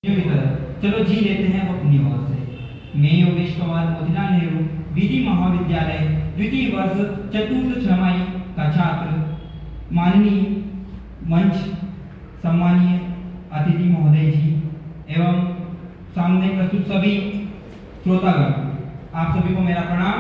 की तरह चलो जी लेते हैं अपनी ओर से। मैं योगेश कुमार मोतीलाल नेहरू विधि महाविद्यालय द्वितीय वर्ष चतुर्थ छमाही का छात्र, माननीय मंच सम्मानीय अतिथि महोदय जी एवं सामने प्रस्तुत सभी श्रोतागण, आप सभी को मेरा प्रणाम।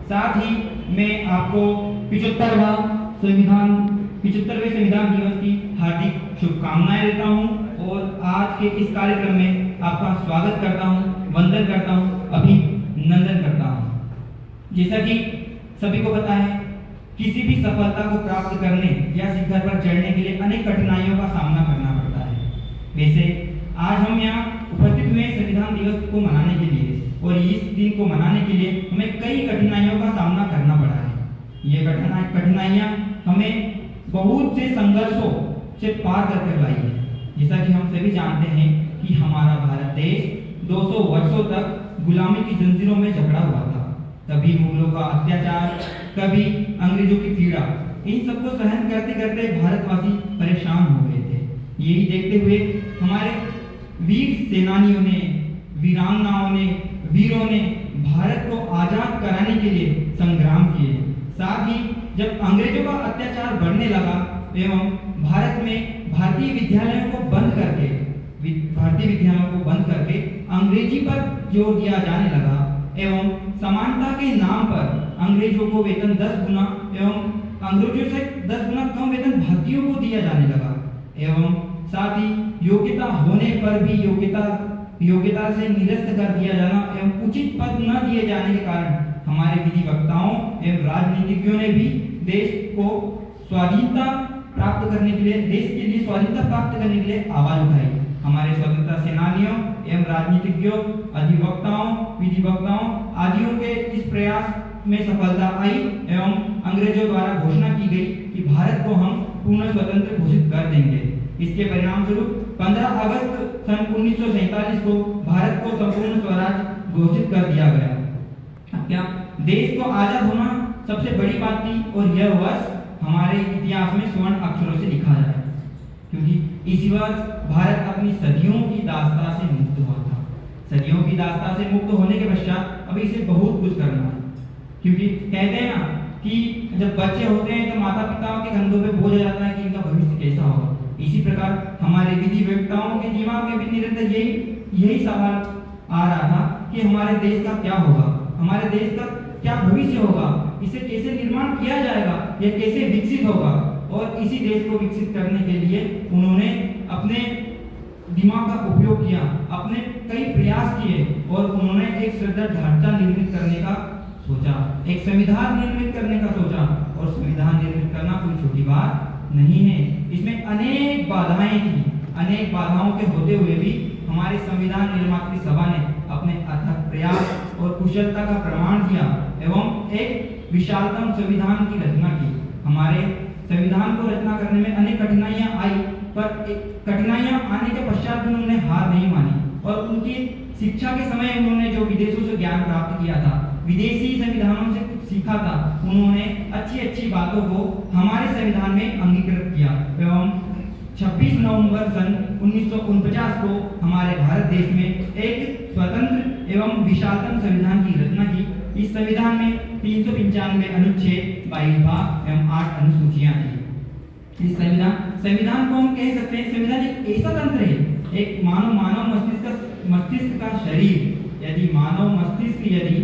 साथ ही मैं आपको 75वें संविधान दिवस की हार्दिक शुभकामनाएं देता हूं और आज के इस कार्यक्रम में आपका स्वागत करता हूं, वंदन करता हूं, अभिनंदन करता हूं। जैसा कि सभी को पता है, किसी भी सफलता को प्राप्त करने या शिखर पर चढ़ने के लिए अनेक कठिनाइयों का सामना करना पड़ता है। वैसे आज हम यहाँ उपस्थित हुए संविधान दिवस को मनाने के लिए और इस दिन को मनाने के लिए हमें कई कठिनाइयों का सामना करना पड़ा है। ये कठिनाइयाँ हमें बहुत से संघर्षों से पार कर लाई है। जैसा कि हम सभी जानते हैं कि हमारा भारत देश 200 वर्षों तक गुलामी की जंजीरों में जकड़ा हुआ था। कभी मुगलों का अत्याचार, कभी अंग्रेजों की पीड़ा, इन सबको सहन करते करते भारतवासी परेशान हो गए थे। यही देखते हुए हमारे वीर सेनानियों ने, वीरांगनाओं ने, वीरों ने भारत को आजाद कराने के लिए संग्राम किए। साथ ही जब अंग्रेजों का अत्याचार बढ़ने लगा एवं भारत में भारतीय विद्यालयों को बंद करके अंग्रेजी पर जोर दिया जाने लगा एवं समानता के नाम पर अंग्रेजों को वेतन 10 गुना एवं अंग्रेजों से 10 गुना कम वेतन भारतीयों को दिया जाने लगा एवं साथ ही योग्यता होने पर भी योग्यता से निरस्त कर दिया जाना एवं उचित पद न दिए जाने के कारण हमारे विधि वक्ताओं एवं राजनीतिज्ञों ने भी देश को स्वाधीनता प्राप्त करने के लिए आवाज उठाई। हमारे स्वतंत्रता सेनानियों एवं राजनीतिज्ञों, अधिवक्ताओं, विधि वक्ताओं आदियों के इस प्रयास में सफलता आई एवं अंग्रेजों द्वारा घोषणा की गई कि भारत को हम पूर्ण स्वतंत्र घोषित कर देंगे। इसके परिणाम स्वरूप 15 अगस्त सन 1947 को भारत को संपूर्ण स्वराज घोषित कर दिया गया। क्या देश को आजाद होना सबसे बड़ी बात थी और यह वर्ष हमारे इतिहास में स्वर्ण अक्षरों से लिखा जाए, क्योंकि इसी वर्ष भारत अपनी सदियों की दास्ता से मुक्त हुआ था। सदियों की दास्ता से मुक्त होने के पश्चात अभी इसे बहुत कुछ करना है, क्योंकि कहते हैं ना कि जब बच्चे होते हैं तो माता पिता के कंधों पे बोझ आ जाता है कि इनका भविष्य कैसा होगा। इसी प्रकार हमारे विधि वक्ताओं के दिमाग में भी निरंतर यही सवाल आ रहा था कि हमारे देश का क्या होगा, हमारे देश का क्या भविष्य होगा, इसे कैसे निर्माण किया जाएगा, यह कैसे विकसित होगा। और इसी देश को विकसित करने के लिए उन्होंने अपने दिमाग का उपयोग किया, अपने कई प्रयास किए और उन्होंने एक सुदृढ़ ढांचा निर्मित करने का सोचा, एक संविधान निर्मित करने का सोचा। और संविधान निर्मित करना कोई छोटी बात नहीं है। इसमें अनेक बाधाएं थी। अनेक बाधाओं के होते हुए भी हमारे संविधान निर्मात्री सभा ने अपने अथक प्रयास और कुशलता का प्रमाण दिया एवं एक विशालतम संविधान की रचना की। हमारे संविधान को रचना करने में अनेक कठिनाइयां आई, पर कठिनाइयां आने के पश्चात भी उन्होंने हार नहीं मानी और उनकी शिक्षा के समय उन्होंने जो विदेशों से ज्ञान प्राप्त किया था, विदेशी संविधानों से कुछ सीखा था, उन्होंने अच्छी बातों को हमारे संविधान में अंगीकृत किया एवं 26 नवंबर सन 1949 को हमारे भारत देश में एक स्वतंत्र एवं विशालतम संविधान की रचना की। इस संविधान में 395 अनुच्छेद, 22 भाग एवं 8 अनुसूचियां थी। इस संविधान को हम कह सकते हैं, संविधान एक ऐसा तंत्र है, एक मानव मस्तिष्क का शरीर। यदि मानव मस्तिष्क यदि